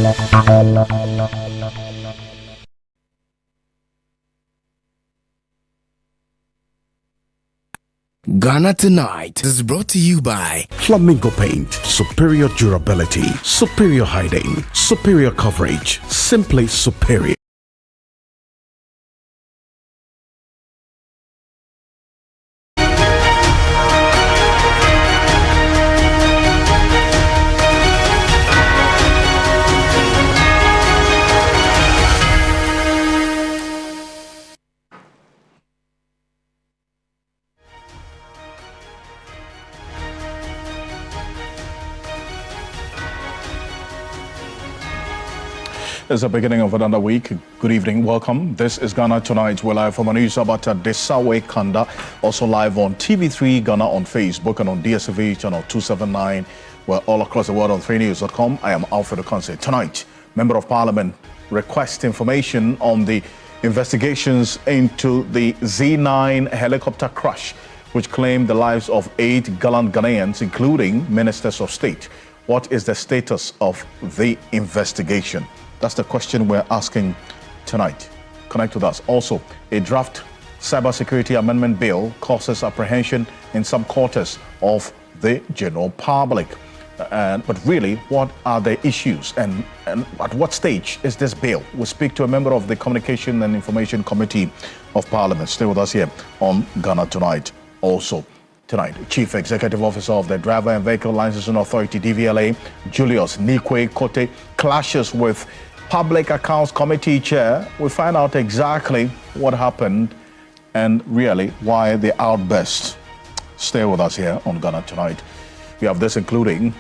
Ghana Tonight is brought to you by Flamingo Paint. Superior durability, superior hiding, superior coverage, simply superior. It's the beginning of another week. Good evening, welcome. This is Ghana Tonight. We're live from Anisabata Desawe Kanda, also live on TV3 Ghana on Facebook and on DSTV channel 279. We're all across the world on 3news.com. I am Alfred Ocansey. Tonight, Member of Parliament requests information on the investigations into the Z9 helicopter crash, which claimed the lives of 8 gallant Ghanaians, including ministers of state. What is the status of the investigation? That's the question we're asking tonight. Connect with us. Also, a draft cybersecurity amendment bill causes apprehension in some quarters of the general public. But really, what are the issues and at what stage is this bill? We'll speak to a member of the Communication and Information Committee of Parliament. Stay with us here on Ghana Tonight. Also tonight, Chief Executive Officer of the Driver and Vehicle Licensing Authority, DVLA, Julius Nikwe Kote, clashes with Public Accounts Committee Chair. We find out exactly what happened and really why the outburst. Stay with us here on Ghana Tonight. We have this including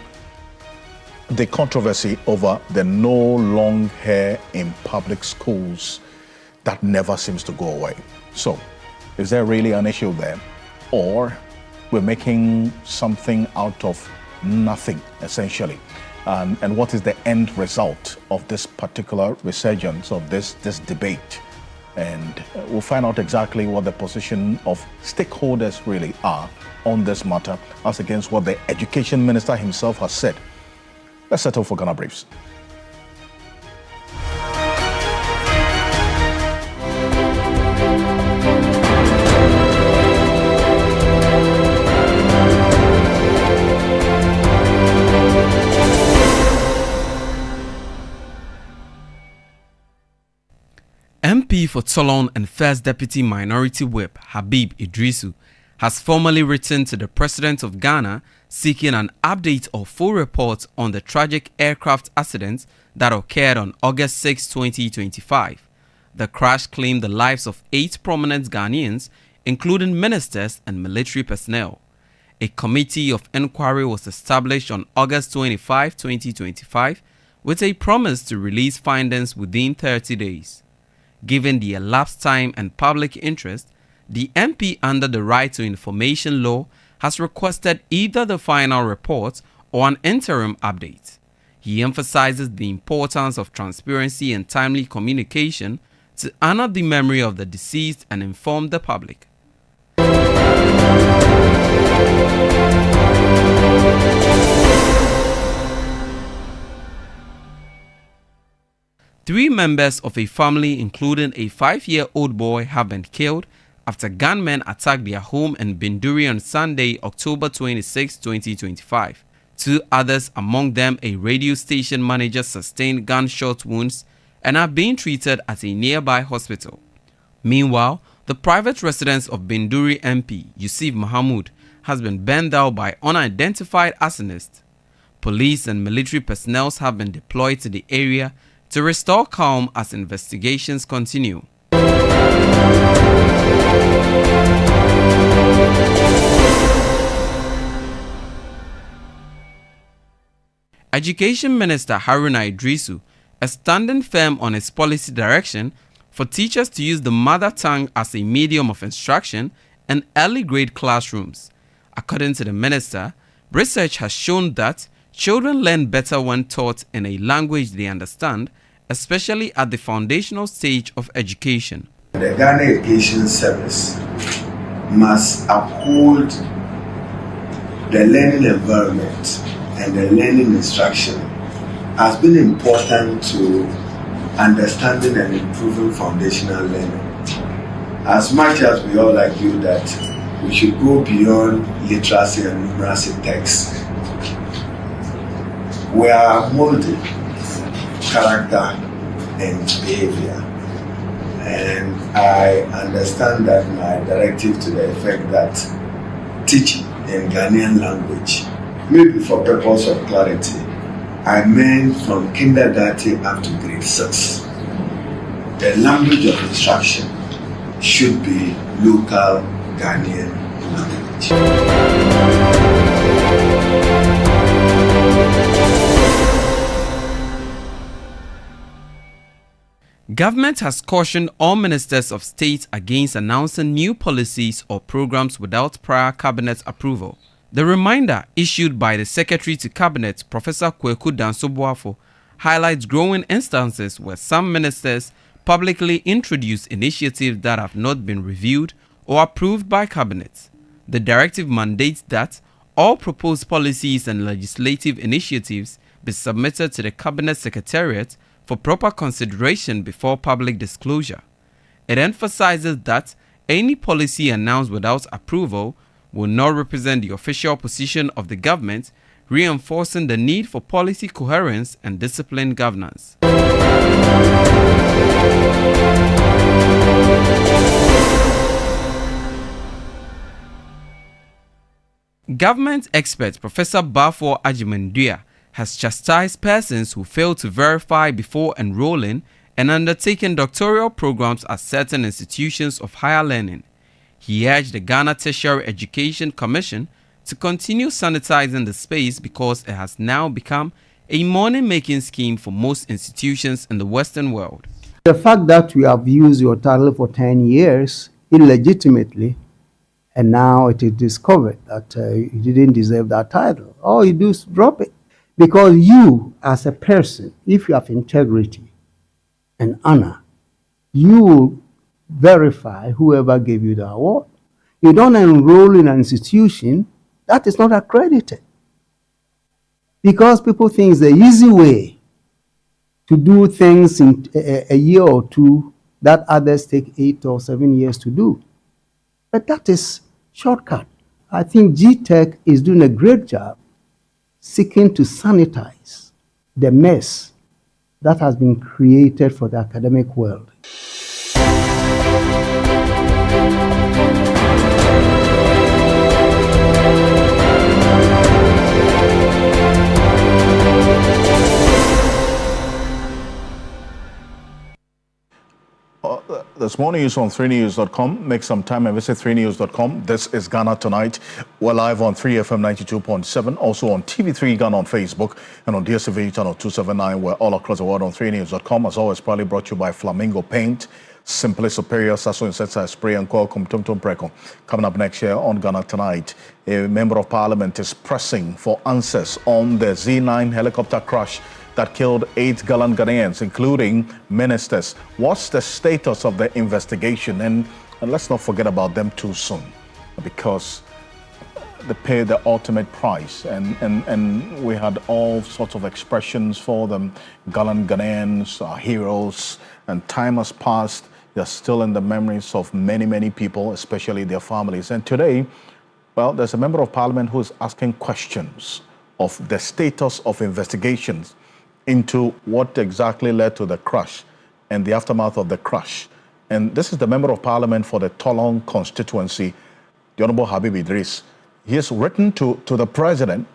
the controversy over the no long hair in public schools that never seems to go away. So, is there really an issue there? Or we're making something out of nothing, essentially? And what is the end result of this particular resurgence of this debate? And we'll find out exactly what the position of stakeholders really are on this matter as against what the Education Minister himself has said. Let's settle for Ghana Briefs. MP for Tolon and First Deputy Minority Whip Habib Idrisu has formally written to the President of Ghana seeking an update or full report on the tragic aircraft accident that occurred on August 6, 2025. The crash claimed the lives of 8 prominent Ghanaians, including ministers and military personnel. A committee of inquiry was established on August 25, 2025, with a promise to release findings within 30 days. Given the elapsed time and public interest, the MP under the Right to Information Law has requested either the final report or an interim update. He emphasizes the importance of transparency and timely communication to honor the memory of the deceased and inform the public. 3 members of a family, including a 5-year-old boy, have been killed after gunmen attacked their home in Binduri on Sunday, October 26, 2025. 2 others, among them a radio station manager, sustained gunshot wounds and are being treated at a nearby hospital. Meanwhile, the private residence of Binduri MP, Yusuf Mahmoud, has been burned down by unidentified arsonists. Police and military personnel have been deployed to the area to restore calm as investigations continue. Education Minister Haruna Idrisu is standing firm on its policy direction for teachers to use the mother tongue as a medium of instruction in early grade classrooms. According to the minister, research has shown that children learn better when taught in a language they understand, especially at the foundational stage of education. The Ghana Education Service must uphold the learning environment and the learning instruction has been important to understanding and improving foundational learning. As much as we all agree that we should go beyond literacy and numeracy texts, we are molding character and behavior. And I understand that my directive to the effect that teaching in Ghanaian language, maybe for purpose of clarity, I meant from kindergarten up to grade 6. The language of instruction should be local Ghanaian language. Government has cautioned all ministers of state against announcing new policies or programs without prior cabinet approval. The reminder issued by the Secretary to Cabinet, Professor Kweku Danso-Boafo, highlights growing instances where some ministers publicly introduce initiatives that have not been reviewed or approved by Cabinet. The directive mandates that all proposed policies and legislative initiatives be submitted to the Cabinet Secretariat for proper consideration before public disclosure. It emphasizes that any policy announced without approval will not represent the official position of the government, reinforcing the need for policy coherence and disciplined governance. Government expert Professor Bafo Ajimandua has chastised persons who fail to verify before enrolling and undertaking doctoral programs at certain institutions of higher learning. He urged the Ghana Tertiary Education Commission to continue sanitizing the space because it has now become a money-making scheme for most institutions in the Western world. The fact that we have used your title for 10 years illegitimately, and now it is discovered that you didn't deserve that title, all you do is drop it. Because you, as a person, if you have integrity and honor, you will verify whoever gave you the award. You don't enroll in an institution that is not accredited. Because people think it's the easy way to do things in a year or two that others take 8 or 7 years to do. But that is shortcut. I think GTech is doing a great job seeking to sanitize the mess that has been created for the academic world. This morning is on 3news.com. Make some time and visit 3news.com. This is Ghana Tonight. We're live on 3FM 92.7, also on TV3 Ghana on Facebook and on DSTV channel 279. We're all across the world on 3news.com. As always, probably brought to you by Flamingo Paint, Simply Superior, Sasso Insecticide Spray and Qualcomm Tum Preko. Coming up next year on Ghana Tonight, a member of parliament is pressing for answers on the Z9 helicopter crash that killed 8 gallant Ghanaians, including ministers. What's the status of the investigation? And let's not forget about them too soon, because they paid the ultimate price. And we had all sorts of expressions for them. Gallant Ghanaians are heroes, and time has passed. They're still in the memories of many, many people, especially their families. And today, well, there's a member of parliament who is asking questions of the status of investigations into what exactly led to the crash and the aftermath of the crash. And this is the member of parliament for the Tolong constituency, the Honorable Habib Idris. He has written to the President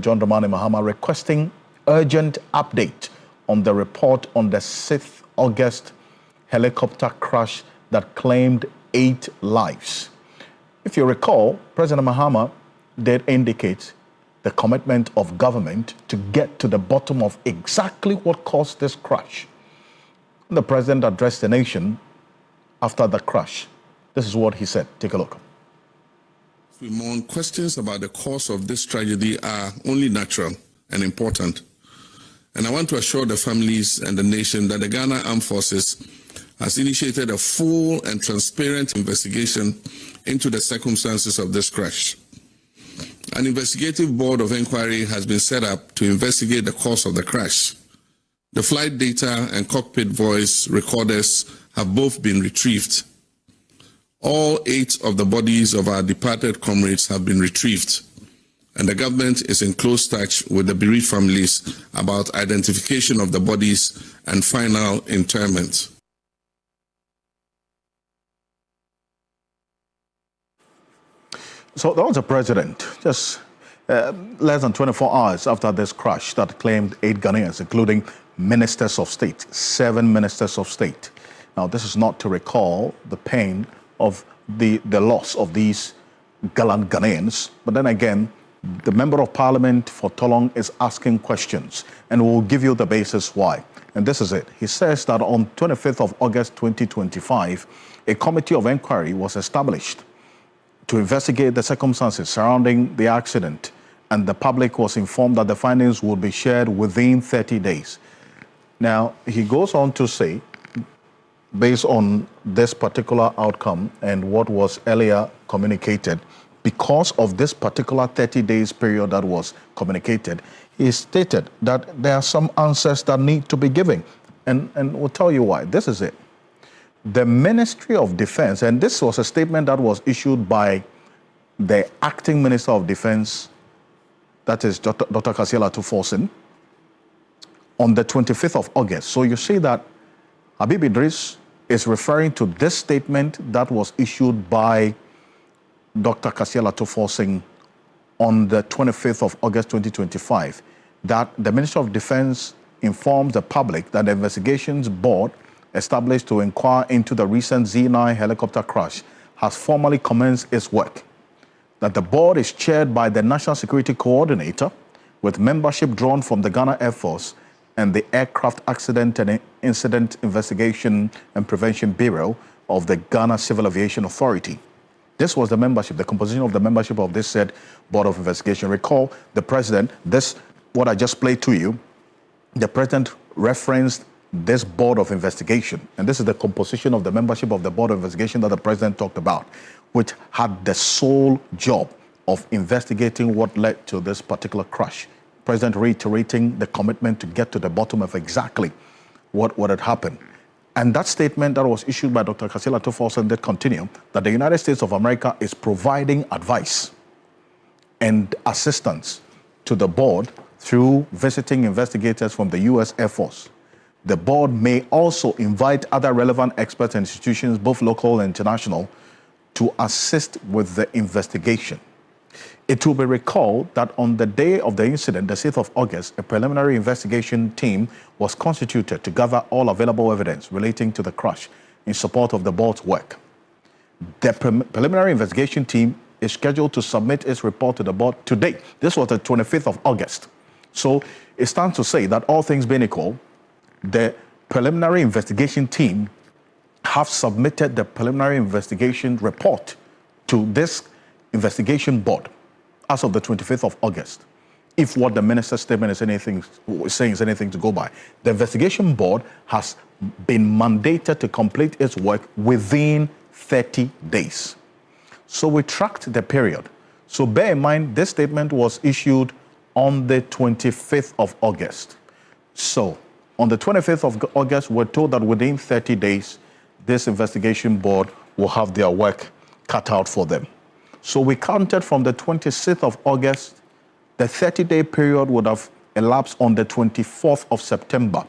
John Dramani Mahama, requesting urgent update on the report on the 6th August helicopter crash that claimed 8 lives. If you recall, President Mahama did indicate the commitment of government to get to the bottom of exactly what caused this crash. The president addressed the nation after the crash. This is what he said. Take a look. We mourn. Questions about the cause of this tragedy are only natural and important. And I want to assure the families and the nation that the Ghana Armed Forces has initiated a full and transparent investigation into the circumstances of this crash. An investigative board of inquiry has been set up to investigate the cause of the crash, The flight data and cockpit voice recorders have both been retrieved. All 8 of the bodies of our departed comrades have been retrieved, and the government is in close touch with the bereaved families about identification of the bodies and final interment. So that was the president, just less than 24 hours after this crash that claimed 8 Ghanaians, including ministers of state, 7 ministers of state. Now, this is not to recall the pain of the loss of these gallant Ghanaians, but then again, the member of parliament for Tolong is asking questions, and we'll give you the basis why. And this is it. He says that on 25th of August 2025, a committee of inquiry was established to investigate the circumstances surrounding the accident, and the public was informed that the findings would be shared within 30 days. Now, he goes on to say, based on this particular outcome and what was earlier communicated, because of this particular 30 days period that was communicated, he stated that there are some answers that need to be given. And we'll tell you why. This is it. The Ministry of Defense, and this was a statement that was issued by the acting Minister of Defense, that is Dr. Kasiela Tuforsen, on the 25th of August. So you see that Habib Idris is referring to this statement that was issued by Dr. Kasiela Tuforsen on the 25th of August 2025, that the Ministry of Defense informs the public that the investigations board established to inquire into the recent Z9 helicopter crash has formally commenced its work. That the board is chaired by the National Security Coordinator, with membership drawn from the Ghana Air Force and the Aircraft Accident and Incident Investigation and Prevention Bureau of the Ghana Civil Aviation Authority. This was the membership, the composition of the membership of this said Board of Investigation. Recall the president, what I just played to you, the president referenced this Board of Investigation, and this is the composition of the membership of the Board of Investigation that the president talked about, which had the sole job of investigating what led to this particular crash. President reiterating the commitment to get to the bottom of exactly what had happened. And that statement that was issued by Dr. Kasiela Tuforsen did continue, that the United States of America is providing advice and assistance to the board through visiting investigators from the U.S. Air Force. The board may also invite other relevant experts and institutions, both local and international, to assist with the investigation. It will be recalled that on the day of the incident, the 6th of August, a preliminary investigation team was constituted to gather all available evidence relating to the crash in support of the board's work. The preliminary investigation team is scheduled to submit its report to the board today. This was the 25th of August. So it stands to say that all things being equal, the preliminary investigation team have submitted the preliminary investigation report to this investigation board as of the 25th of August. If what the minister's statement is saying is anything to go by, the investigation board has been mandated to complete its work within 30 days. So we tracked the period. So bear in mind, this statement was issued on the 25th of August. So on the 25th of August, we're told that within 30 days, this investigation board will have their work cut out for them. So we counted from the 26th of August, the 30-day period would have elapsed on the 24th of September,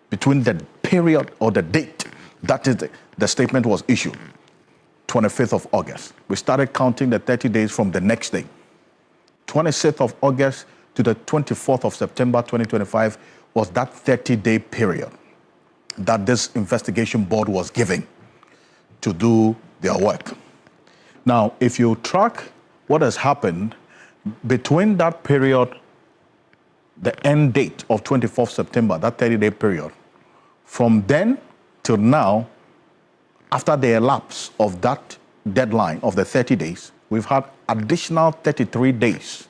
between the period or the date that is the statement was issued, 25th of August. We started counting the 30 days from the next day. 26th of August to the 24th of September 2025 was that 30-day period that this investigation board was given to do their work. Now, if you track what has happened between that period, the end date of 24th September, that 30-day period, from then till now, after the elapse of that deadline of the 30 days, we've had additional 33 days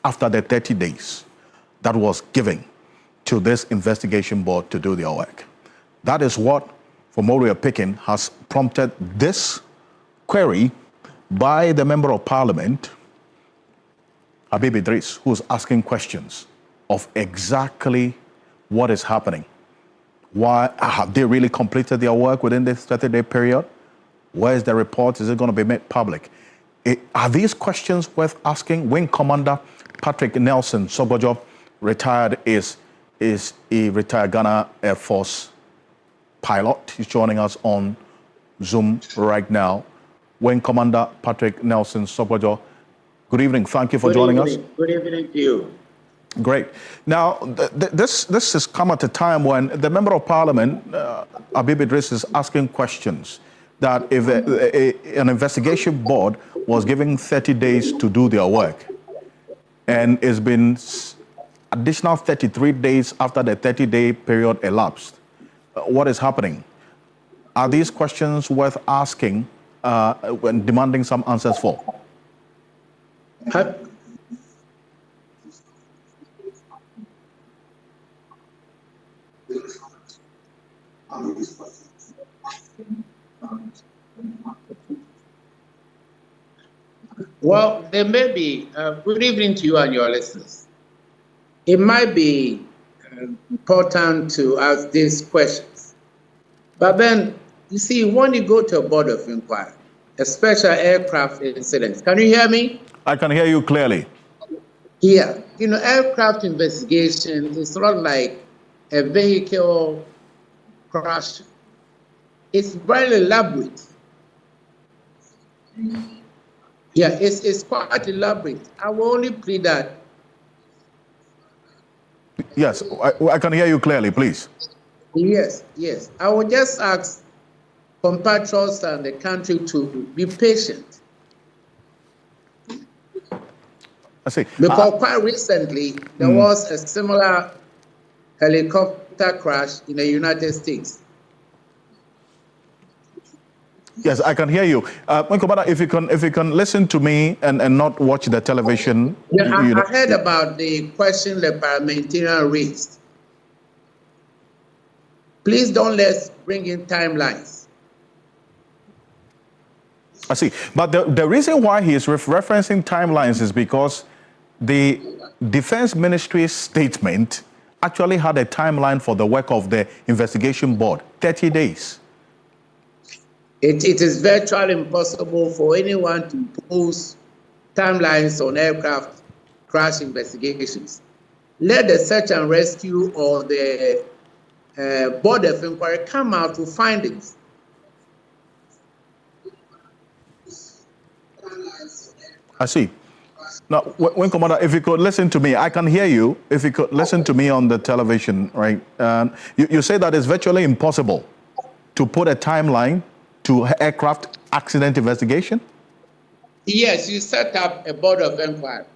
after the 30 days that was given to this investigation board to do their work. That is what, from what we are picking, has prompted this query by the Member of Parliament, Habib Idris, who's asking questions of exactly what is happening Why have they really completed their work within this 30-day period? Where is the report? Is it going to be made public? Are these questions worth asking? Wing Commander Patrick Nelson Sogbojo, retired, is a retired Ghana Air Force pilot. He's joining us on Zoom right now. Wing Commander Patrick Nelson Sogbojo, good evening. Thank you for joining us. Good evening to you. Great. Now, this has come at a time when the Member of Parliament, Habib Idris, is asking questions that if an investigation board was given 30 days to do their work, and it's been additional 33 days after the 30-day period elapsed, what is happening? Are these questions worth asking when demanding some answers for? Well, there may be, good evening to you and your listeners. It might be important to ask these questions. But then, you see, when you go to a board of inquiry, a special aircraft incident, can you hear me? I can hear you clearly. Yeah. You know, aircraft investigation is not like a vehicle crash. It's very elaborate. Yeah, it's quite elaborate. I will only plead that. Yes, I can hear you clearly, please. Yes. I will just ask compatriots and the country to be patient. I see. Because quite recently, there was a similar helicopter crash in the United States. Yes, I can hear you. Commander, if you can listen to me and not watch the television. Yeah, I heard about the question the parliamentarian raised. Please don't let's bring in timelines. I see. But the reason why he is referencing timelines is because the Defense Ministry's statement actually had a timeline for the work of the investigation board, 30 days. It is virtually impossible for anyone to impose timelines on aircraft crash investigations. Let the search and rescue or the board of inquiry come out with findings. I see. Now, when Commander, if you could listen to me, I can hear you. If you could listen to me on the television, right? You say that it's virtually impossible to put a timeline to aircraft accident investigation? Yes, you set up a board of inquiry,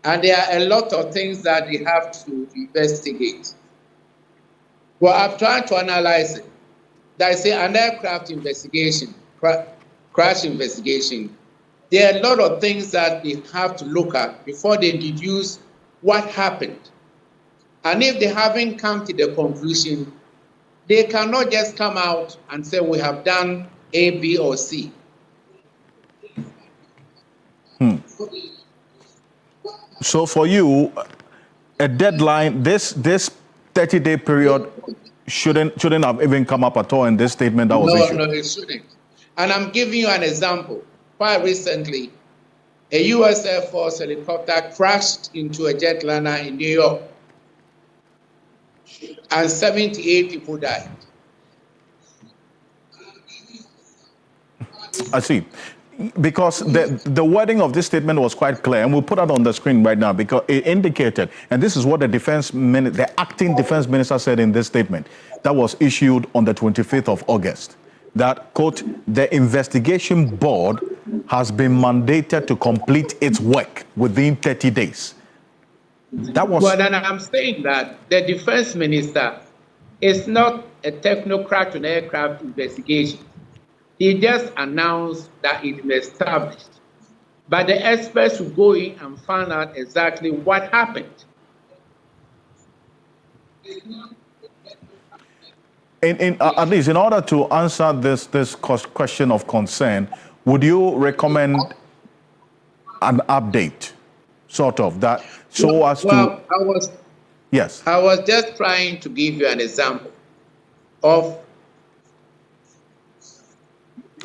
and there are a lot of things that they have to investigate. Well, I'm trying to analyze it. There is an aircraft investigation, crash investigation. There are a lot of things that they have to look at before they deduce what happened. And if they haven't come to the conclusion, they cannot just come out and say, we have done A, B, or C. So for you, a deadline, this 30-day period shouldn't have even come up at all in this statement that was issued? No, it shouldn't. And I'm giving you an example. Quite recently, a U.S. Air Force helicopter crashed into a jetliner in New York, and 78 people died. I see. Because the wording of this statement was quite clear, and we'll put it on the screen right now because it indicated, and this is what the acting defense minister said in this statement that was issued on the 25th of August, that, quote, the investigation board has been mandated to complete its work within 30 days. That was... Well, then I'm saying that the defense minister is not a technocrat on aircraft investigation. He just announced that it is established. But the experts will go in and find out exactly what happened. At least in order to answer this question of concern, would you recommend an update, sort of, that so as to... Yes. I was just trying to give you an example. of...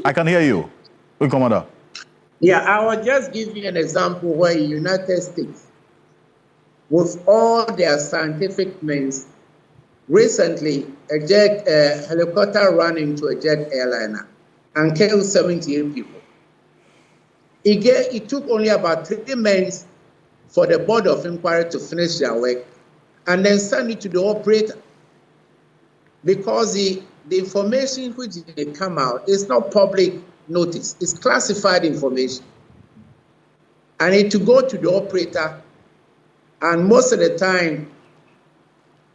I can hear you, Commander. Yeah, I will just give you an example where the United States, with all their scientific means, recently a helicopter ran into a jet airliner and killed 78 people. It took only about 3 months for the board of inquiry to finish their work and then send it to the operator, because the information which they come out is not public notice, it's classified information. And it to go to the operator, and most of the time,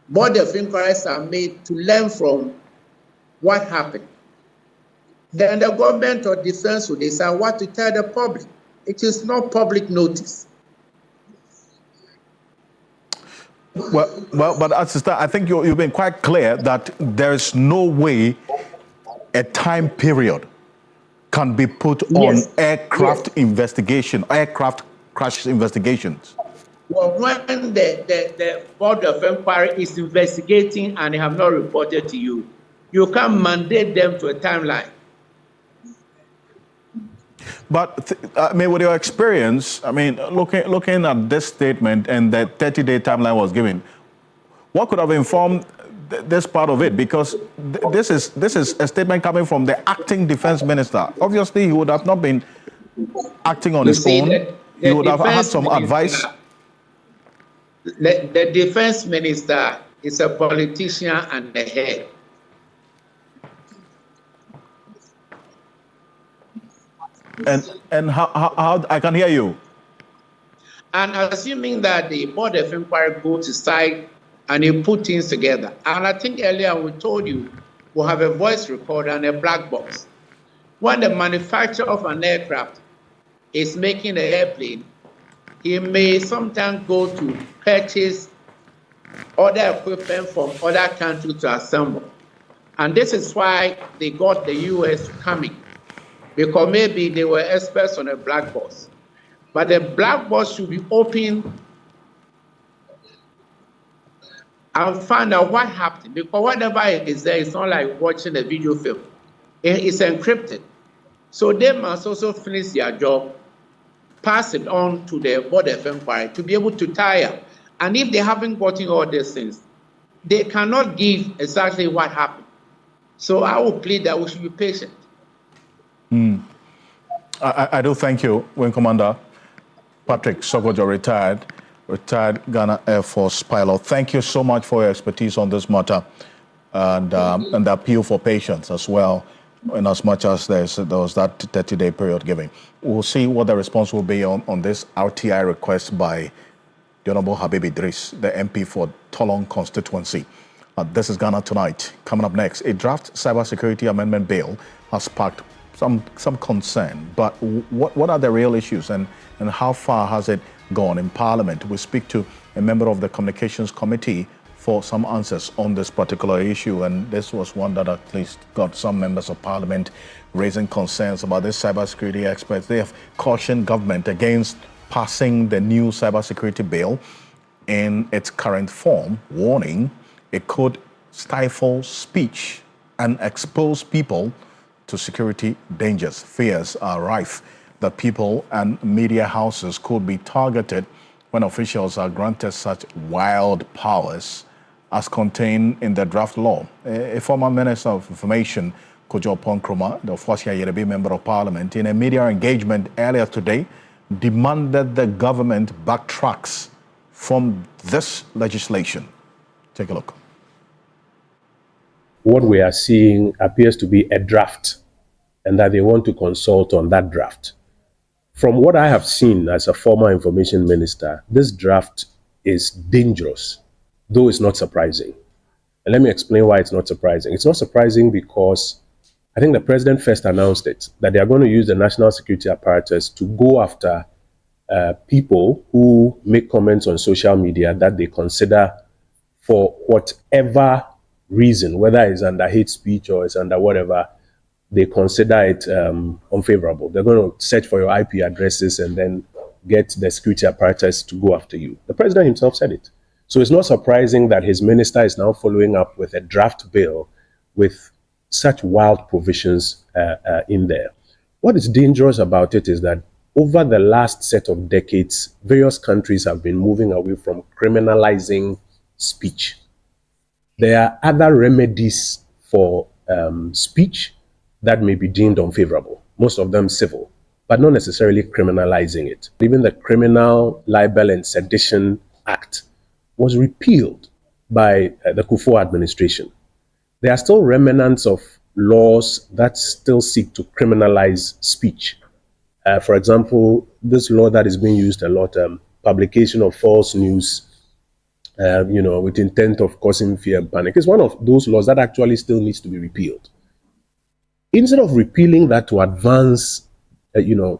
board of inquiries are made to learn from what happened. Then the government or defense will decide what to tell the public. It is not public notice. Well, but Sister, I think you've been quite clear that there is no way a time period can be put on aircraft investigation, aircraft crash investigations. Well, when the board of inquiry is investigating and they have not reported to you, you can mandate them to a timeline. But I mean, with your experience, I mean, looking at this statement and the 30-day timeline was given, what could have informed this part of it? Because this is a statement coming from the acting defense minister. Obviously, he would have not been acting on his own. He would have had some advice. The defense minister is a politician and a head. And how I can hear you. And assuming that the board of inquiry go to site and you put things together, and I think earlier we told you we'll have a voice recorder and a black box. When the manufacturer of an aircraft is making an airplane, he may sometimes go to purchase other equipment from other countries to assemble. And this is why they got the US coming, because maybe they were experts on a black box. But the black box should be open and find out what happened, because whatever is there, it's not like watching a video film. It's encrypted. So they must also finish their job, pass it on to the board of inquiry to be able to tie up. And if they haven't gotten all these things, they cannot give exactly what happened. So I would plead that we should be patient. I do thank you, Wing Commander Patrick Sokojo, retired Ghana Air Force pilot. Thank you so much for your expertise on this matter and the appeal for patience as well, in as much as there was that 30-day period given. We'll see what the response will be on this RTI request by the Honorable Habib Idris, the MP for Tolong constituency. This is Ghana Tonight. Coming up next, a draft cybersecurity amendment bill has sparked some concern, but what are the real issues and how far has it gone in Parliament? We speak to a member of the Communications Committee for some answers on this particular issue, and this was one that at least got some members of Parliament raising concerns about this. Cybersecurity experts, they have cautioned government against passing the new cybersecurity bill in its current form, warning it could stifle speech and expose people to security dangers. Fears are rife that people and media houses could be targeted when officials are granted such wild powers as contained in the draft law. A former Minister of Information, Kojo Ponkroma, the Ofosia Yerebe Member of Parliament, in a media engagement earlier today, demanded the government backtracks from this legislation. Take a look. What we are seeing appears to be a draft, and that they want to consult on that draft. From what I have seen as a former information minister, this draft is dangerous, though it's not surprising. And let me explain why it's not surprising. It's not surprising because I think the president first announced it, that they are going to use the national security apparatus to go after people who make comments on social media that they consider, for whatever reason, whether it's under hate speech or it's under whatever, they consider it unfavorable. They're going to search for your IP addresses and then get the security apparatus to go after you. The president himself said it. So it's not surprising that his minister is now following up with a draft bill with such wild provisions in there. What is dangerous about it is that over the last set of decades, various countries have been moving away from criminalizing speech. There are other remedies for speech that may be deemed unfavorable, most of them civil, but not necessarily criminalizing it. Even the Criminal Libel and Sedition Act was repealed by the Kufuor administration. There are still remnants of laws that still seek to criminalize speech. For example, this law that is being used a lot, publication of false news, with intent of causing fear and panic, is one of those laws that actually still needs to be repealed. Instead of repealing that to advance,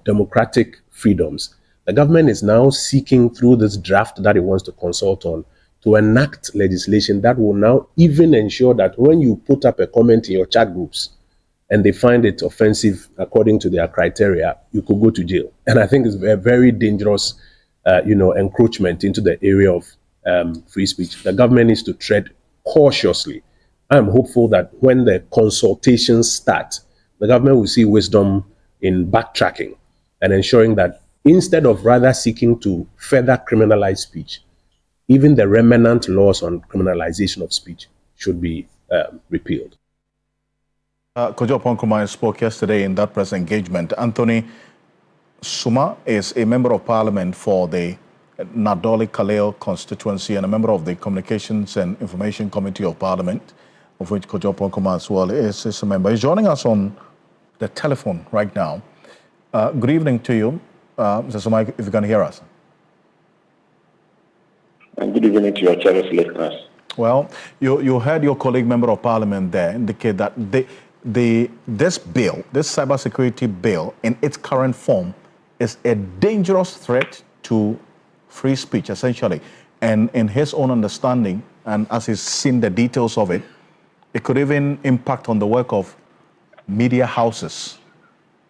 democratic freedoms, the government is now seeking through this draft that it wants to consult on to enact legislation that will now even ensure that when you put up a comment in your chat groups and they find it offensive according to their criteria, you could go to jail. And I think it's a very dangerous, encroachment into the area of free speech. The government needs to tread cautiously. I'm hopeful that when the consultations start, the government will see wisdom in backtracking and ensuring that instead of rather seeking to further criminalize speech, even the remnant laws on criminalization of speech should be repealed. Kojo Ponkomai spoke yesterday in that press engagement. Anthony Suma is a member of parliament for the Nadoli-Kaleo constituency and a member of the Communications and Information Committee of Parliament, of which Kojo Ponkomai as well is a member. He's joining us on the telephone right now. Good evening to you, Mr. Suma, if you can hear us. And good evening to your cherished listeners. Well, you heard your colleague member of parliament there indicate that this bill, this cybersecurity bill, in its current form, is a dangerous threat to free speech, essentially. And in his own understanding, and as he's seen the details of it, it could even impact on the work of media houses.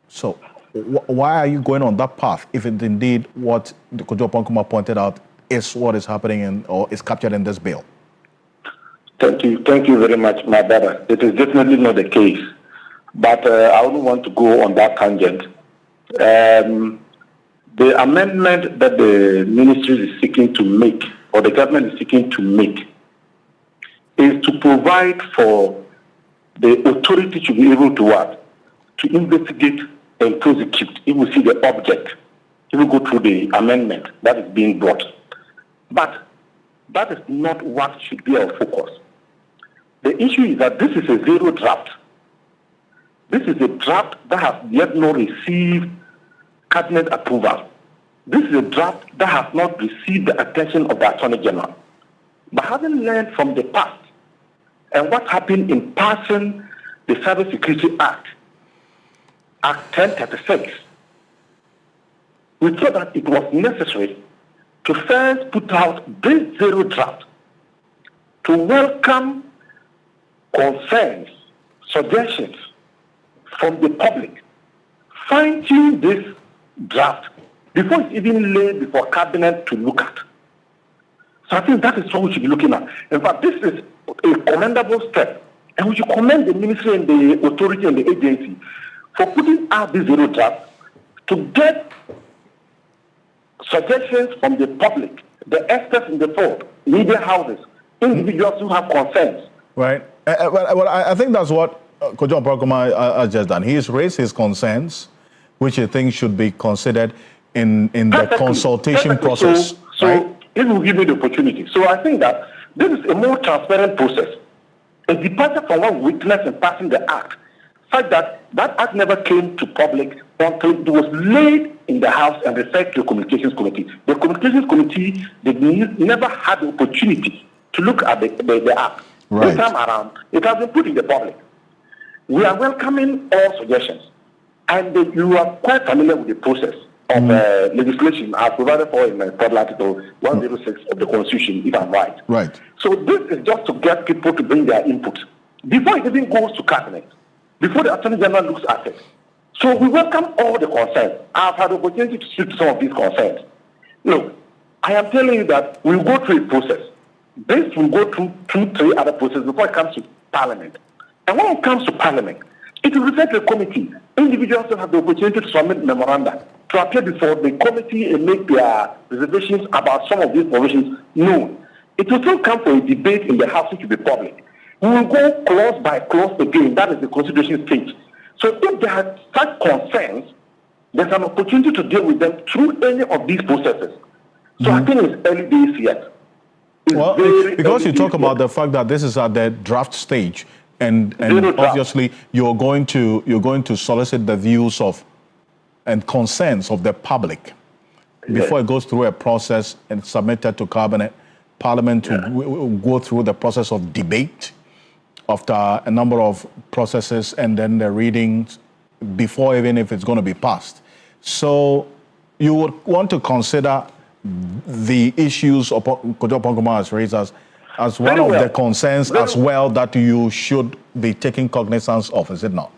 So why are you going on that path if it indeed what Kojo Ponkomai pointed out is what is happening or is captured in this bill? Thank you very much, my brother. It is definitely not the case, but I wouldn't want to go on that tangent. The amendment that the ministry is seeking to make, or the government is seeking to make, is to provide for the authority to be able to what? To investigate and prosecute if we see the object, if we go through the amendment that is being brought. But that is not what should be our focus. The issue is that this is a zero draft. This is a draft that has yet not received cabinet approval. This is a draft that has not received the attention of the Attorney General. But having learned from the past and what happened in passing the Cybersecurity Act, Act 1036, we thought that it was necessary to first put out this zero draft to welcome concerns, suggestions from the public, fine-tune this draft before it's even laid before cabinet to look at. So I think that is what we should be looking at. In fact, this is a commendable step, and we should commend the ministry and the authority and the agency for putting out this zero draft to get suggestions from the public, the experts in the field, media houses, individuals who have concerns. Right. Well, I think that's what Kojo Ponkomai has just done. He's raised his concerns, which he thinks should be considered in the consultation process. So it will give me the opportunity. So I think that this is a more transparent process. A departure from what we witnessed in passing the act, such that act never came to public until it was laid in the House and referred to the Communications Committee. The Communications Committee, they never had the opportunity to look at the act. Right. This time around, it has been put in the public. We are welcoming all suggestions, and you are quite familiar with the process of legislation as provided for in Federal Article 106 of the Constitution, if I'm right. Right. So this is just to get people to bring their input before it even goes to cabinet, before the Attorney General looks at it. So we welcome all the concerns. I've had the opportunity to speak to some of these concerns. Look, I am telling you that we'll go through a process. This will go through 2-3 other processes before it comes to Parliament. And when it comes to Parliament, it will refer to a committee. Individuals will have the opportunity to submit memoranda, to appear before the committee and make their reservations about some of these provisions known. It will still come for a debate in the House, which will be public. We will go clause by clause again. That is the consideration stage. So if there are such concerns, there's an opportunity to deal with them through any of these processes. So I think it's early days yet. Well, because you talk about the fact that this is at the draft stage, and obviously you're going to solicit the views of and concerns of the public before it goes through a process and submitted to cabinet, parliament to go through the process of debate after a number of processes and then the readings before even if it's going to be passed. So you would want to consider the issues Kojo Pongoma has raised as one of the concerns as well that you should be taking cognizance of, is it not?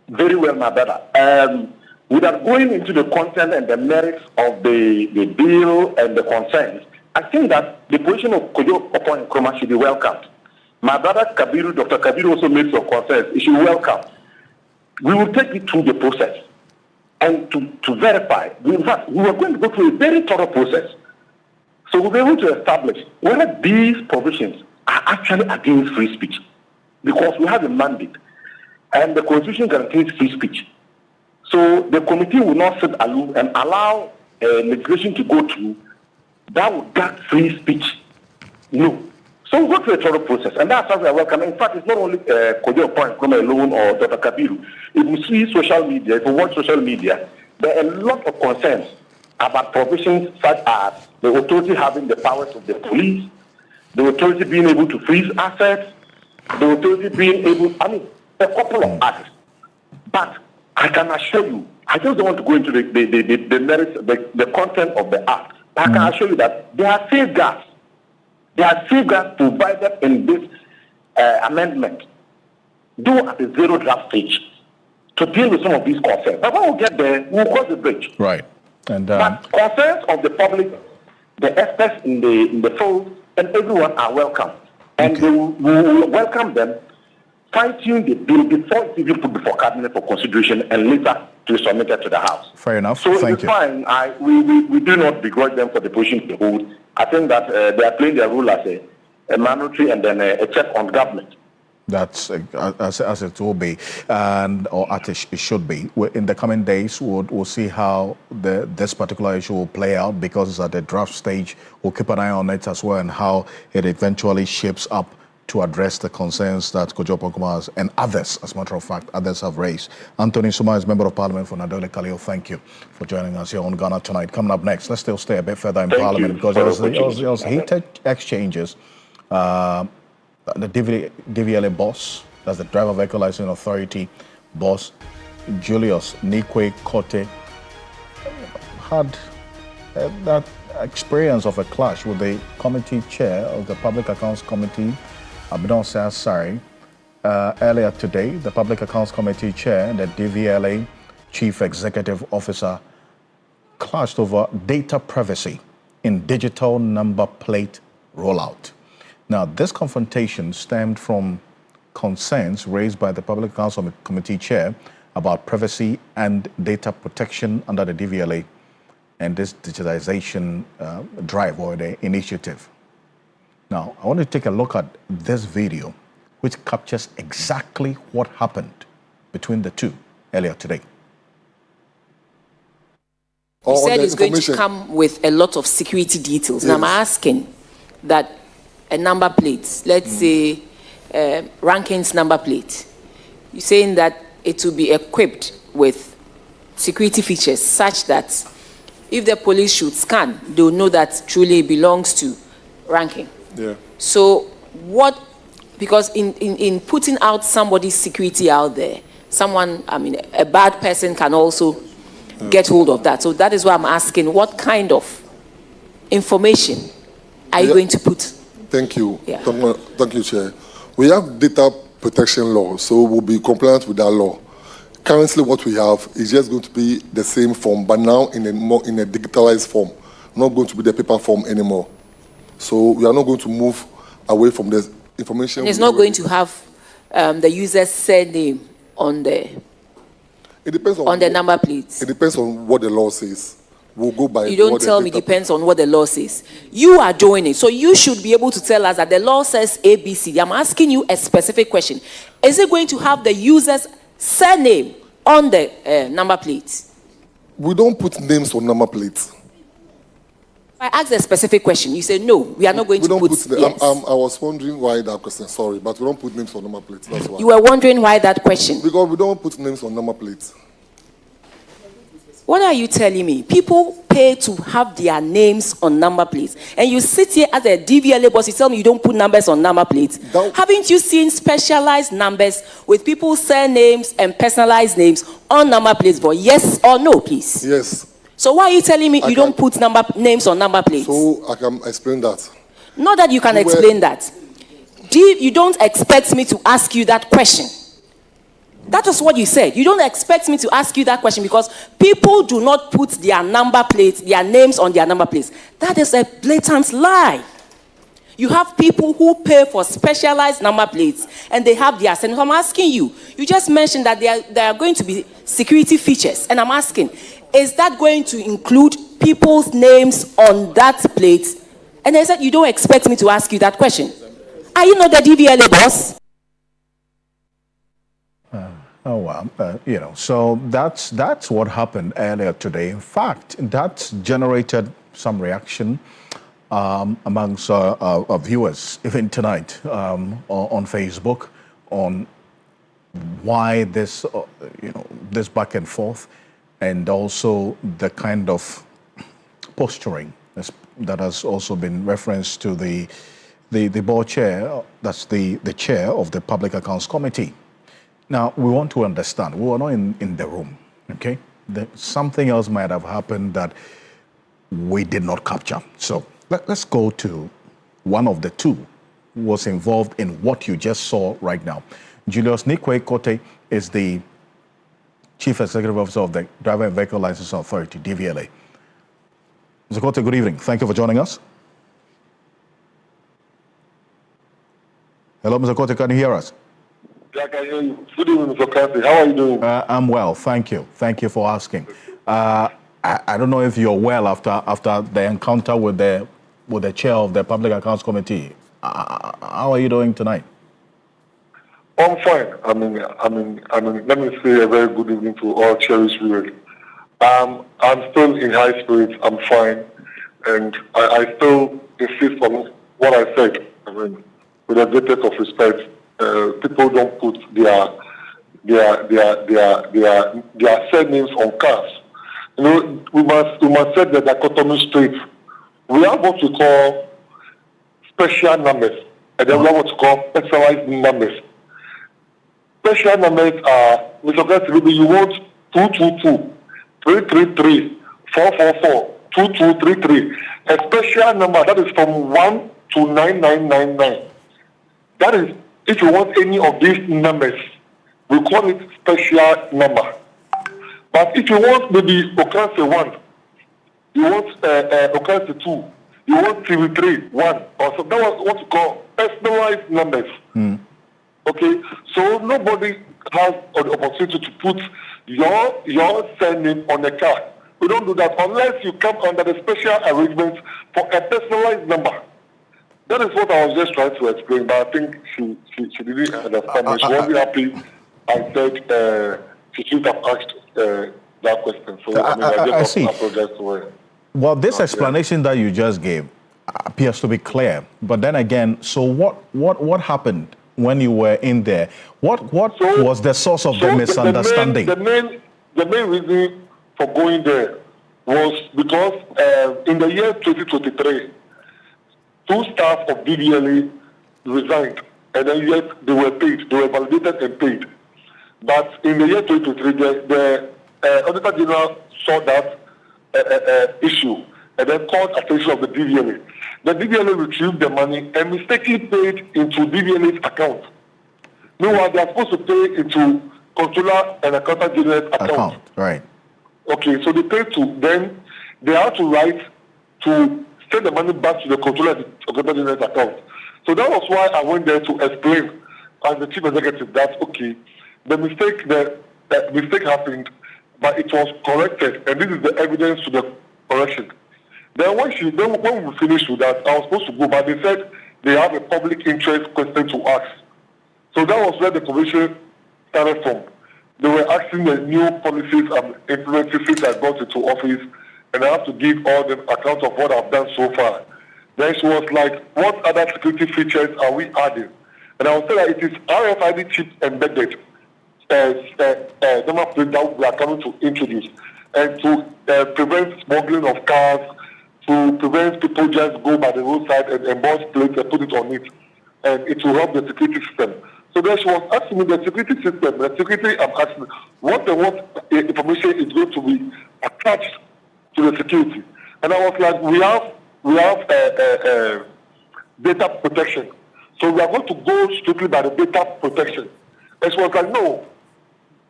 Very well, my brother. Without going into the content and the merits of the bill and the concerns, I think that the position of Kojo Pongoma should be welcomed. My brother Kabiru, Dr. Kabiru also made some concerns. It should be welcomed. We will take it through the process. And to verify, in fact, we are going to go through a very thorough process. So we'll be able to establish whether these provisions are actually against free speech. Because we have a mandate. And the Constitution guarantees free speech. So the committee will not sit aloof and allow legislation to go through that would guard free speech. No. So we'll go through a thorough process. And that's how we are welcome. In fact, it's not only Kojo Pongoma alone or Dr. Kabiru. If you see social media, if you watch social media, there are a lot of concerns about provisions such as the authority having the powers of the police, the authority being able to freeze assets, the authority being able, a couple of acts. But I can assure you, I just don't want to go into the merits, the content of the act. But I can assure you that there are safeguards. There are safeguards provided in this amendment, though at the zero draft stage, to deal with some of these concerns. But when we get there, we'll cross the bridge. Right. And but concerns of the public, the experts in the fold, and everyone are welcome. And we will welcome them, fine-tune the bill before it's even put before cabinet for consideration and later to be submitted to the House. Fair enough. So Thank it's you. fine. We do not begrudge them for the position they hold. I think that they are playing their role as a mandatory and then a check on government. That's as it will be, or as it should be. In the coming days, we'll see how this particular issue will play out because it's at the draft stage. We'll keep an eye on it as well and how it eventually shapes up to address the concerns that Kojo Pongoma and others, as a matter of fact, others have raised. Anthony Suma is Member of Parliament for Nadole Kaleo. Thank you for joining us here on Ghana Tonight. Coming up next, let's still stay a bit further in Parliament because there was heated exchanges. The DVLA boss, that's the Driver Vehicle Licensing Authority boss, Julius Nikwe Kote, had that experience of a clash with the committee chair of the Public Accounts Committee, Abdon Sassari. Earlier today, the Public Accounts Committee chair and the DVLA Chief Executive Officer clashed over data privacy in digital number plate rollout. Now, this confrontation stemmed from concerns raised by the Public Accounts Committee chair about privacy and data protection under the DVLA and this digitization drive or the initiative. Now, I want to take a look at this video, which captures exactly what happened between the two earlier today. You said it's going to come with a lot of security details. Yes. Now I'm asking that a number plate, let's say Rankin's number plate, you're saying that it will be equipped with security features such that if the police should scan, they'll know that truly it belongs to Rankin. Yeah. So what, because in putting out somebody's security out there, someone, a bad person can also get hold of that. So that is why I'm asking, what kind of information are you going to put? Thank you. Yeah. Thank you, Chair. We have data protection law, so we'll be compliant with that law. Currently, what we have is just going to be the same form, but now in a digitalized form, not going to be the paper form anymore. So we are not going to move away from the information. And it's not going to have the user's surname on the number plates? It depends on what the law says. We'll go by. You don't tell me depends on what the law says. You are doing it, so you should be able to tell us that the law says ABC. I'm asking you a specific question. Is it going to have the user's surname on the number plates? We don't put names on number plates. I asked a specific question. You said no. We are not going to put. Yes. I was wondering why that question. Sorry, but we don't put names on number plates. That's why. You were wondering why that question? Because we don't put names on number plates. What are you telling me? People pay to have their names on number plates, and you sit here as a DVLA boss. You tell me you don't put numbers on number plates. Haven't you seen specialized numbers with people's surnames and personalized names on number plates? For yes or no, please. Yes. So why are you telling me you don't put names on number plates? So I can explain that. Not that you can explain that. You don't expect me to ask you that question. That is what you said. You don't expect me to ask you that question because people do not put their number plates, their names on their number plates. That is a blatant lie. You have people who pay for specialized number plates and they have their surname. I'm asking you, you just mentioned that there are going to be security features. And I'm asking, is that going to include people's names on that plate? And I said, you don't expect me to ask you that question. Are you not the DVLA boss? So that's what happened earlier today. In fact, that generated some reaction amongst our viewers, even tonight on Facebook, on why this, this back and forth, and also the kind of posturing that has also been referenced to the board chair, that's the chair of the Public Accounts Committee. Now, we want to understand, we were not in the room, okay? Something else might have happened that we did not capture. So let's go to one of the two who was involved in what you just saw right now. Julius Nikwe Kote is the Chief Executive Officer of the Driver and Vehicle Licensing Authority, DVLA. Mr. Kote, good evening. Thank you for joining us. Hello, Mr. Kote, can you hear us? Yeah, I can hear you. Good evening, Mr. Ocansey. How are you doing? I'm well, thank you. Thank you for asking. I don't know if you're well after the encounter with the chair of the Public Accounts Committee. How are you doing tonight? I'm fine. I mean, let me say a very good evening to all cherished viewers. I'm still in high spirits. I'm fine, and I still insist on what I said. I mean, with the greatest of respect. People don't put their surnames on cars. You know, we must set the dichotomy straight. We have what we call special numbers, and then we have what we call personalized numbers. Special numbers are, Mr. Ocansey, maybe you want 222, 333, 444, 2233. A special number that is from 1 to 9999. That is. If you want any of these numbers, we call it special number. But if you want maybe Ocansey 1, you want Ocansey 2, you want TV3, 1, or so that was what we call personalized numbers. Okay, so nobody has the opportunity to put your surname on a card. We don't do that unless you come under the special arrangement for a personalized number. That is what I was just trying to explain, but I think she didn't understand me. She wasn't happy. I said she should have asked that question. So I just apologize to her. Well, this explanation that you just gave appears to be clear. But then again, so what happened when you were in there? What was the source of the misunderstanding? The main reason for going there was because in the year 2023, 2 staff of DVLA resigned, and then yet they were paid. They were validated and paid. But in the year 2023, the Auditor General saw that issue and then called attention of the DVLA. The DVLA retrieved the money and mistakenly paid into DVLA's account. Meanwhile, they are supposed to pay into Controller and Accountant General's account. Right. Okay, so they paid to, then they had to write to send the money back to the Controller and Accountant General's account. So that was why I went there to explain as the chief executive that, okay, the mistake happened, but it was corrected, and this is the evidence to the correction. Then when we finished with that, I was supposed to go, but they said they have a public interest question to ask. So that was where the commission started from. They were asking the new policies and implementing since I got into office, and I have to give all the account of what I've done so far. Then she was like, what other security features are we adding? And I will say that it is RFID chip embedded number plate that we are coming to introduce, and to prevent smuggling of cars, to prevent people just go by the roadside and emboss plates and put it on it, and it will help the security system. So then she was asking me the security system, the security, I'm asking what information is going to be attached to the security. And I was like, we have data protection. So we are going to go strictly by the data protection. And she was like, no,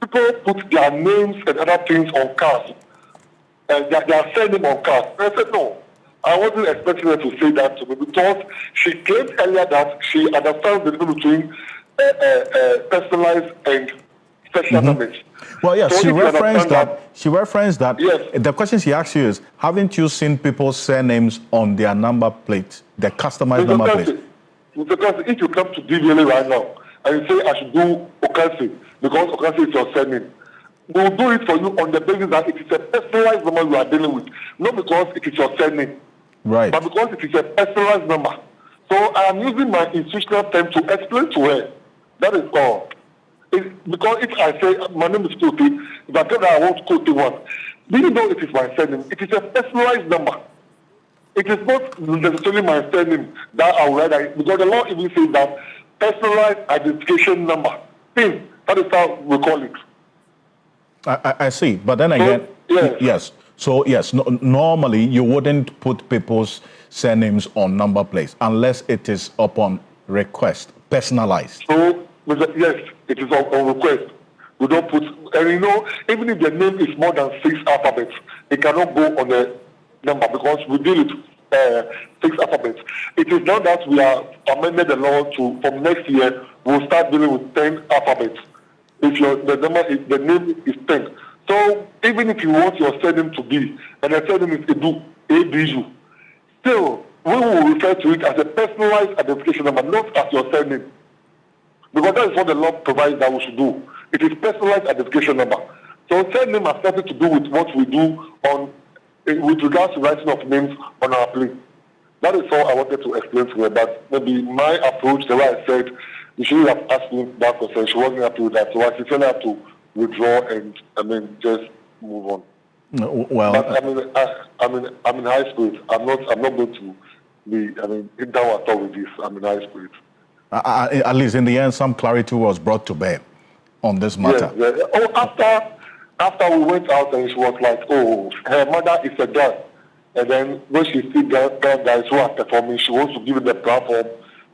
people put their names and other things on cards. And they are sending on cards. And I said, no, I wasn't expecting her to say that to me, because she claimed earlier that she understands the difference between personalized and special numbers. Well, yes, so she referenced that. She referenced that. Yes. The question she asked you is, haven't you seen people's surnames on their number plates, their customized number plates? Because if you come to DVLA right now and you say I should do Ocansey because Ocansey is your surname, we'll do it for you on the basis that it is a personalized number you are dealing with, not because it is your surname, right? But because it is a personalized number. So I am using my institutional term to explain to her. That is all. Because if I say my name is Kote, if I tell her I want Kote one, even though it is my surname, it is a personalized number. It is not necessarily my surname that I will write, because the law even says that personalized identification number. PIN, that is how we call it. I see, but then again, yes. So yes, normally you wouldn't put people's surnames on number plates unless it is upon request, personalized. So yes, it is on request. We don't put, and you know, even if the name is more than 6 alphabets, it cannot go on the number because we deal with 6 alphabets. It is now that we are amended the law to, from next year, we'll start dealing with 10 alphabets. If the name is 10. So even if you want your surname to be, and the surname is ABU, still, we will refer to it as a personalized identification number, not as your surname. Because that is what the law provides that we should do. It is personalized identification number. So surname has nothing to do with what we do on, with regards to writing of names on our plate. That is all I wanted to explain to her. But maybe my approach, the way I said, you should have asked me that question. She wasn't happy with that. So I sincerely have to withdraw and just move on. Well, but, I'm in high spirits. I'm not going to be down at all with this. I'm in high spirits. At least in the end, some clarity was brought to bear on this matter. Yeah. Oh, after we went out, and she was like, "Oh, her mother is a girl," and then when she sees guys who are performing, she wants to give them the platform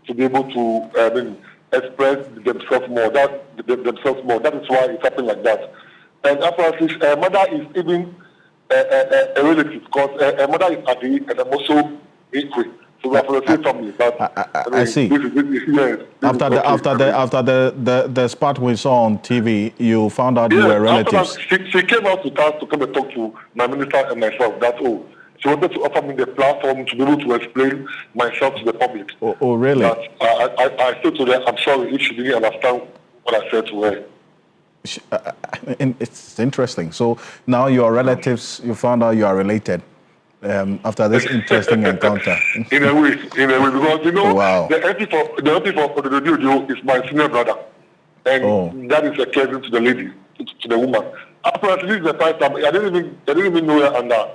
to be able to, express themselves more. That is why it's happening like that. And after her mother is even a relative, because her mother is Adi, and I'm also equal. So we are for the same family. But I see. After the spot we saw on TV, you found out you were relatives. She came out with us to come and talk to my minister and myself. That's all. She wanted to offer me the platform to be able to explain myself to the public. Oh really? But I said to her, I'm sorry if she didn't understand what I said to her. It's interesting. So now your relatives, you found out you are related. After this interesting encounter. In a way, because the MP for the radio is my senior brother, and that is a cousin to the lady, to the woman. Apparently, this is the first time I didn't even know her under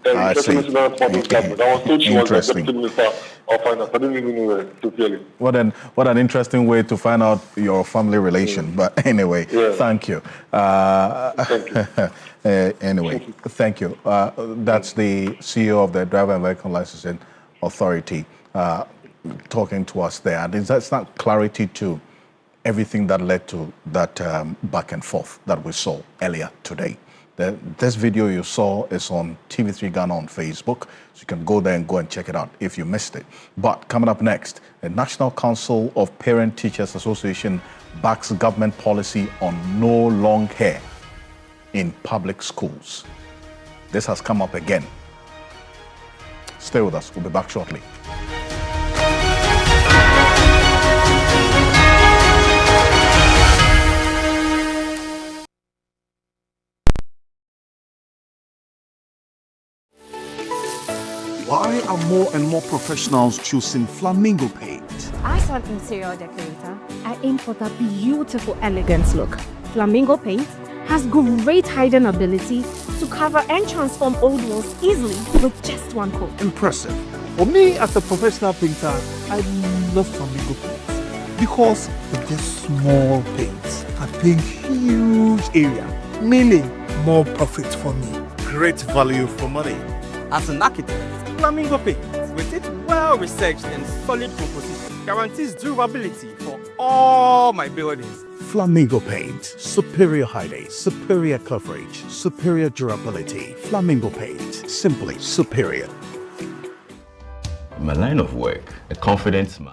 international government. I was told she was the deputy minister of finance. I didn't even know her sincerely. What an interesting way to find out your family relation. But anyway, thank you. Thank you. Anyway, thank you. That's the CEO of the Driver and Vehicle Licensing Authority talking to us there. That's not clarity to everything that led to that back and forth that we saw earlier today. This video you saw is on TV3 Ghana on Facebook, so you can go there and go and check it out if you missed it. But coming up next, the National Council of Parent Teachers Association backs government policy on no long hair in public schools. This has come up again. Stay with us. We'll be back shortly. Why are more and more professionals choosing flamingo paint? As an interior decorator, I aim for that beautiful, elegant look. Flamingo paint has great hiding ability to cover and transform old walls easily with just one coat. Impressive. For me, as a professional painter, I love flamingo paints because with just small paints, I paint huge area, meaning more profit for me. Great value for money. As an architect, flamingo paint, with its well-researched and solid composition, guarantees durability for all my buildings. Flamingo paint, superior hiding, superior coverage, superior durability. Flamingo paint, simply superior. In my line of work, a confident man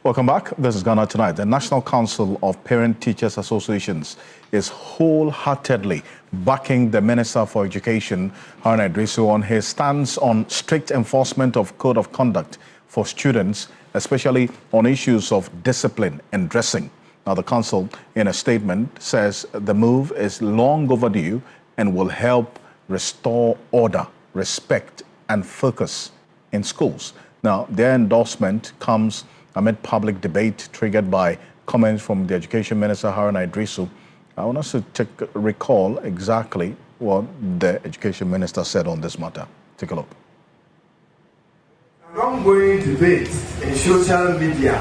Welcome back. This is Ghana Tonight. The National Council of Parent Teachers Associations is wholeheartedly backing the Minister for Education, Haruna Iddrisu, on his stance on strict enforcement of code of conduct for students, especially on issues of discipline and dressing. Now, the council, in a statement, says the move is long overdue and will help restore order, respect, and focus in schools. Now, their endorsement comes amid public debate triggered by comments from the Education Minister, Haruna Iddrisu. I want us to recall exactly what the Education Minister said on this matter. Take a look. An ongoing debate in social media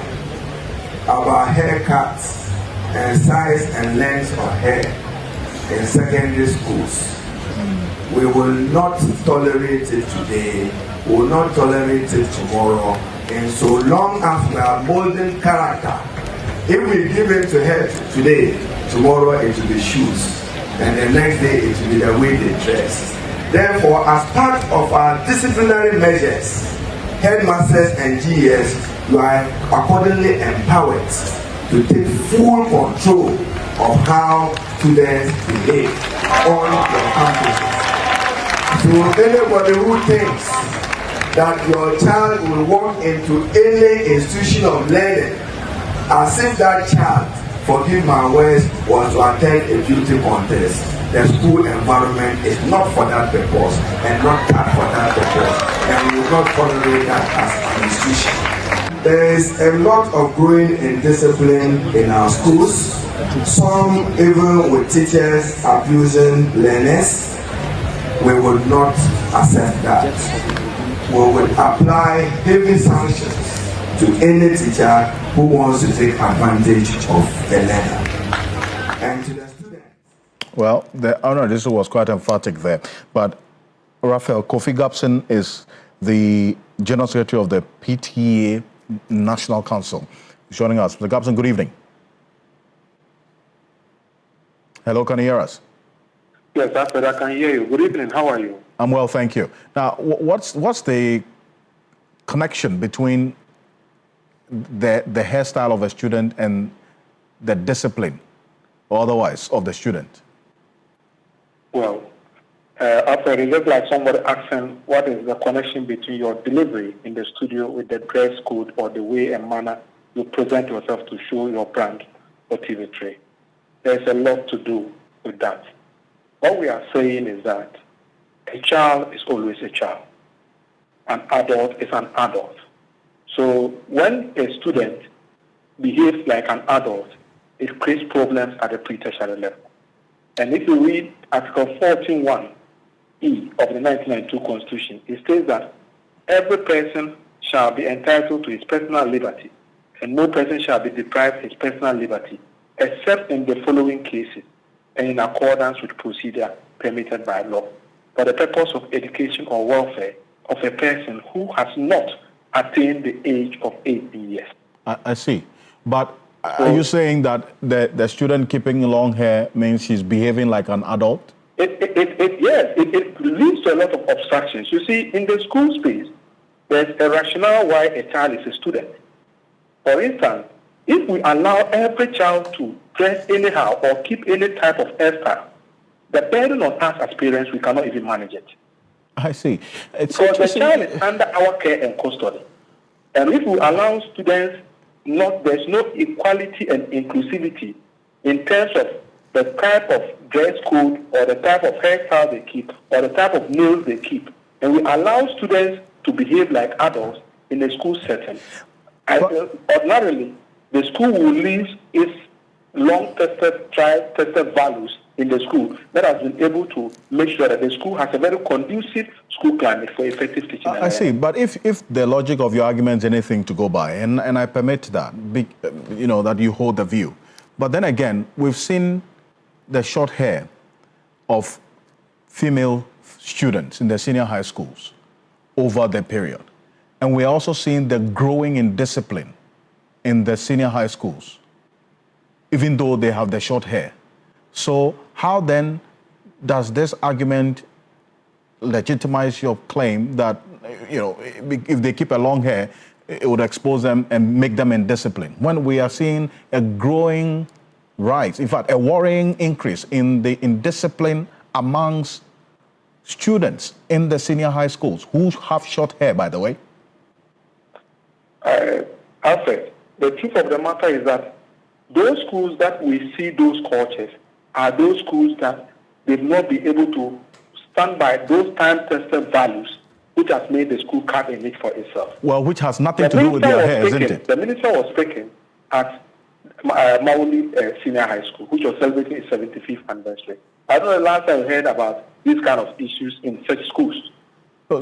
about haircuts and size and length of hair in secondary schools. We will not tolerate it today, we will not tolerate it tomorrow, and so long as we are molding character. If we give in to hair today, tomorrow it will be shoes, and the next day it will be the way they dress. Therefore, as part of our disciplinary measures, headmasters and GES, you are accordingly empowered to take full control of how students behave on your campuses. So anybody who thinks that your child will walk into any institution of learning as if that child, forgive my words, was to attend a beauty contest, the school environment is not for that purpose and not that for that purpose, and we will not tolerate that as an institution. There is a lot of growing indiscipline in our schools, some even with teachers abusing learners. We would not accept that. We would apply heavy sanctions to any teacher who wants to take advantage of a learner. And to the students. Well, the Haruna Iddrisu was quite emphatic there. But Raphael, Kofi Gapson is the General Secretary of the PTA National Council. He's joining us. Mr. Gapson, good evening. Hello, can you hear us? Yes, Alfred, I can hear you. Good evening. How are you? I'm well, thank you. Now, what's the connection between the hairstyle of a student and the discipline or otherwise of the student? Well, Alfred, it's just like somebody asking what is the connection between your delivery in the studio with the dress code or the way and manner you present yourself to show your brand or TV3. There's a lot to do with that. What we are saying is that a child is always a child. An adult is an adult. So when a student behaves like an adult, it creates problems at the pre-tertiary level. And if you read Article 14.1e of the 1992 Constitution, it states that every person shall be entitled to his personal liberty, and no person shall be deprived his personal liberty, except in the following cases, and in accordance with procedure permitted by law, for the purpose of education or welfare of a person who has not attained the age of 18 years. I see. But are you saying that the student keeping long hair means he's behaving like an adult? It leads to a lot of obstructions. You see, in the school space, there's a rationale why a child is a student. For instance, if we allow every child to dress anyhow or keep any type of hairstyle, the burden on us as parents, we cannot even manage it. I see. Because the child is under our care and custody. And if we allow students, there's no equality and inclusivity in terms of the type of dress code or the type of hairstyle they keep or the type of nails they keep, and we allow students to behave like adults in a school setting, ordinarily, the school will lose its long-tested, tried-tested values in the school that has been able to make sure that the school has a very conducive school climate for effective teaching. I see, but if the logic of your argument is anything to go by, and I permit that, that you hold the view, but then again, we've seen the short hair of female students in the senior high schools over the period. And we're also seeing the growing indiscipline in the senior high schools, even though they have the short hair. So how then does this argument legitimize your claim that, if they keep a long hair, it would expose them and make them indisciplined. When we are seeing a growing rise, in fact, a worrying increase in the indiscipline amongst students in the senior high schools who have short hair, by the way. Alfred, the truth of the matter is that those schools that we see those cultures are those schools that they've not been able to stand by those time-tested values which has made the school carve a niche for itself. Well, which has nothing to do with their hair, isn't it? The minister was speaking at Mauli Senior High School, which was celebrating its 75th anniversary. I don't know the last time I heard about these kind of issues in such schools.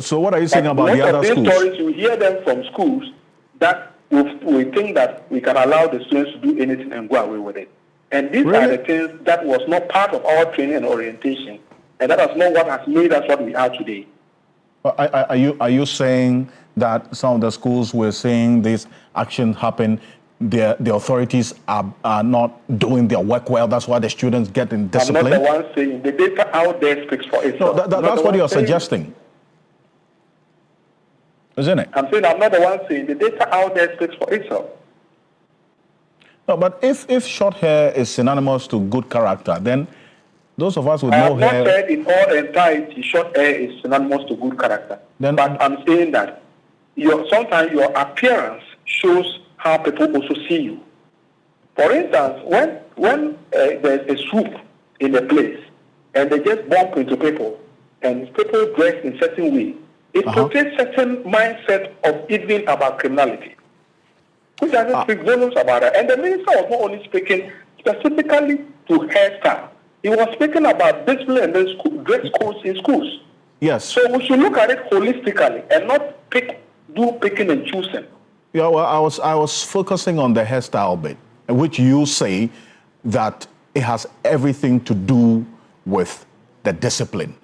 So what are you saying about the other schools? Most of these stories, you hear them from schools that we think that we can allow the students to do anything and go away with it. And these are the things that was not part of our training and orientation. And that is not what has made us what we are today. Are you saying that some of the schools were saying this action happened, the authorities are not doing their work well, that's why the students get indisciplined? I'm not the one saying. The data out there speaks for itself. No, that's what you're suggesting, isn't it? I'm saying I'm not the one saying. The data out there speaks for itself. No, but if short hair is synonymous to good character, then those of us with no hair... I have not said in all entirety short hair is synonymous to good character. But I'm saying that sometimes your appearance shows how people also see you. For instance, when there's a swoop in a place and they just bump into people and people dress in a certain way, it portrays certain mindset of even about criminality, which doesn't speak volumes about it. And the minister was not only speaking specifically to hairstyle, he was speaking about discipline and dress codes in schools. Yes. So we should look at it holistically and not do picking and choosing. Yeah, well, I was focusing on the hairstyle bit, which you say that it has everything to do with the discipline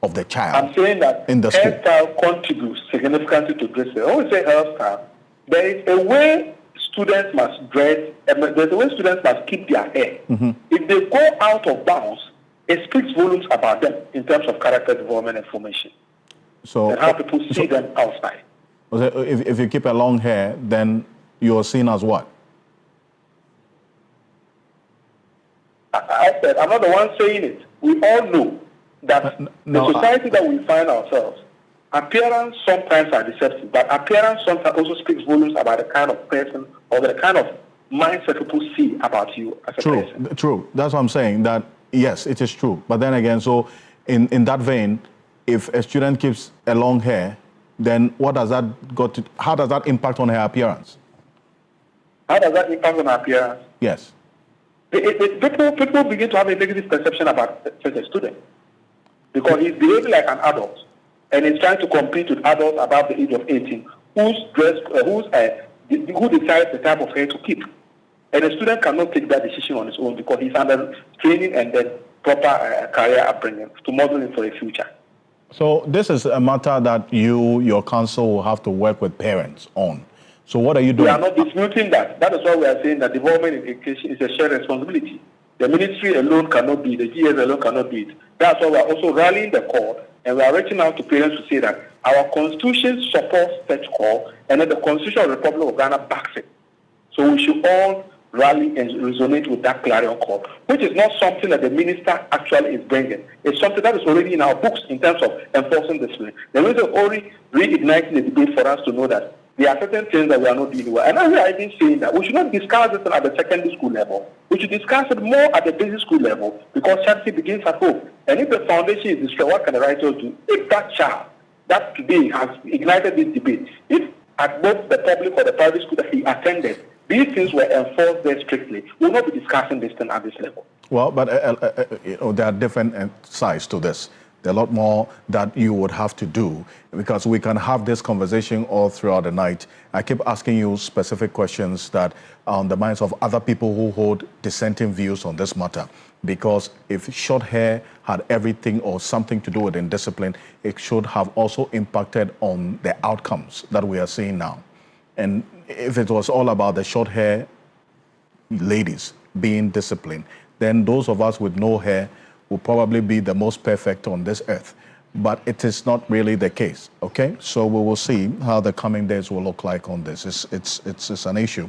of the child. I'm saying that in the school. Hairstyle contributes significantly to dressing. When we say hairstyle, there is a way students must dress, and there's a way students must keep their hair. Mm-hmm. If they go out of bounds, it speaks volumes about them in terms of character development and formation. So, and how people see them outside. If you keep a long hair, then you're seen as what? I said, I'm not the one saying it. We all know that the society that we find ourselves, appearance sometimes are deceptive, but appearance sometimes also speaks volumes about the kind of person or the kind of mindset people see about you as a person. True. That's what I'm saying, that yes, it is true. But then again, so in that vein, if a student keeps a long hair, then what does that how does that impact on her appearance? How does that impact on her appearance? Yes. People begin to have a negative perception about such a student because he's behaving like an adult and he's trying to compete with adults above the age of 18 who decides the type of hair to keep. And a student cannot take that decision on his own because he's under training and then proper career upbringing to model him for a future. So this is a matter that your council will have to work with parents on. So what are you doing? We are not disputing that. That is why we are saying that development in education is a shared responsibility. The ministry alone cannot do it. The GS alone cannot do it. That's why we are also rallying the call and we are reaching out to parents to say that our constitution supports such call and that the Constitution of the Republic of Ghana backs it. So we should all rally and resonate with that clarion call, which is not something that the minister actually is bringing. It's something that is already in our books in terms of enforcing discipline. The minister is already reigniting the debate for us to know that there are certain things that we are not dealing with. And now we are even saying that we should not discuss this at the secondary school level. We should discuss it more at the basic school level because charity begins at home. And if the foundation is destroyed, what can the writers do? If that child that today has ignited this debate, if at both the public or the private school that he attended, these things were enforced there strictly, we will not be discussing this thing at this level. Well, but there are different sides to this. There are a lot more that you would have to do because we can have this conversation all throughout the night. I keep asking you specific questions that are on the minds of other people who hold dissenting views on this matter. Because if short hair had everything or something to do with indiscipline, it should have also impacted on the outcomes that we are seeing now. And if it was all about the short hair ladies being disciplined, then those of us with no hair will probably be the most perfect on this earth. but it is not really the case. Okay, so we will see how the coming days will look like on this. It's an issue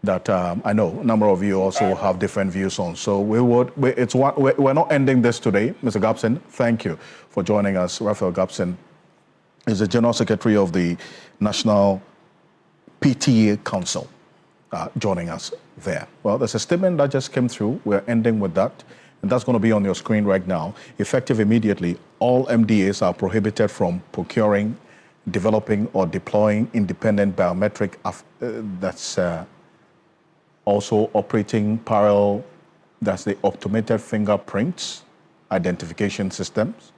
that I know a number of you also have different views on. So we're not ending this today. Mr. Gabson, thank you for joining us. Raphael Gabson is the General Secretary of the National PTA Council, joining us there. Well, there's a statement that just came through. We're ending with that, and that's going to be on your screen right now. Effective immediately, all MDAs are prohibited from procuring, developing, or deploying independent biometric also operating parallel, that's the automated fingerprints identification systems.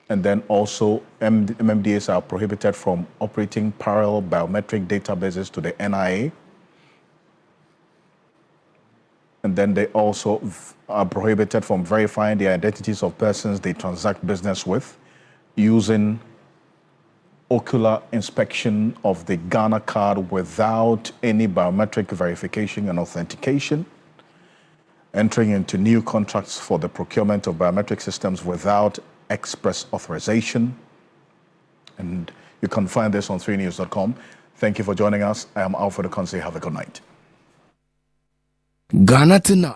And then also MMDAs are prohibited from operating parallel biometric databases to the NIA. And then they also are prohibited from verifying the identities of persons they transact business with using ocular inspection of the Ghana card without any biometric verification and authentication, entering into new contracts for the procurement of biometric systems without express authorization. And you can find this on 3news.com. Thank you for joining us. I am Alfred Ocansey. Have a good night. Ghana Tonight.